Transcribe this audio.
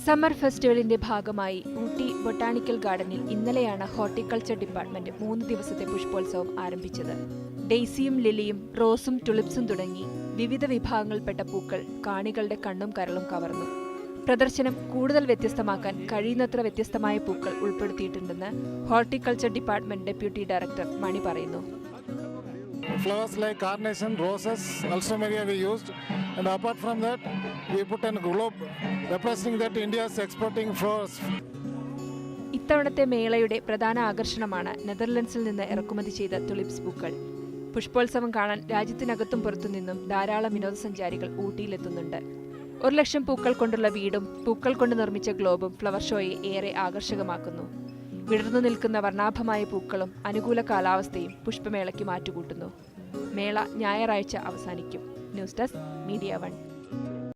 Summer ഫെസ്റ്റിവലിന്റെ ഭാഗമായി Ooty botanical ഗാർഡനിൽ ഇന്നലെയാണ് ഹോർട്ടിക്കൾച്ചർ ഡിപ്പാർട്ട്മെന്റ് 3 ദിവസത്തെ പുഷ്പോത്സവം ആരംഭിച്ചത്. ഡെയ്സിയും ലിലിയും റോസും ടുലിപ്സും തുടങ്ങി വിവിധ വിഭാഗങ്ങളിൽപ്പെട്ട പൂക്കൾ കാണികളുടെ കണ്ണും കരളും കവർന്നു. പ്രദർശനം കൂടുതൽ വ്യത്യസ്തമാക്കാൻ കഴിയുന്നത്ര വ്യത്യസ്തമായ പൂക്കൾ ഉൾപ്പെടുത്തിയിട്ടുണ്ടെന്ന് ഹോർട്ടിക്കൾച്ചർ ഡിപ്പാർട്ട്മെന്റ് ഡെപ്യൂട്ടി ഡയറക്ടർ മണി പറയുന്നു. Flowers like carnation, roses, alstroemeria we used, and apart from that, we put a globe representing that India is exporting flowers. ഇത്തവണത്തെ മേളയുടെ പ്രധാന ആകർഷണമാണ് നെതർലൻഡ്സിൽ നിന്ന് ഇറക്കുമതി ചെയ്ത തുലിപ്സ് പൂക്കൾ. പുഷ്പോത്സവം കാണാൻ രാജ്യത്തിനകത്തും പുറത്തുനിന്നും ധാരാളം വിനോദസഞ്ചാരികൾ ഊട്ടിയിലെത്തുന്നുണ്ട്. 1 ലക്ഷം പൂക്കൾ കൊണ്ടുള്ള വീടും പൂക്കൾ കൊണ്ട് നിർമ്മിച്ച ഗ്ലോബും ഫ്ലവർ ഷോയെ ഏറെ ആകർഷകമാക്കുന്നു. വിടർന്നു നിൽക്കുന്ന വർണ്ണാഭമായ പൂക്കളും അനുകൂല കാലാവസ്ഥയും പുഷ്പമേളയ്ക്ക് മാറ്റുകൂട്ടുന്നു. മേള ഞായറാഴ്ച അവസാനിക്കും. News desk media 1.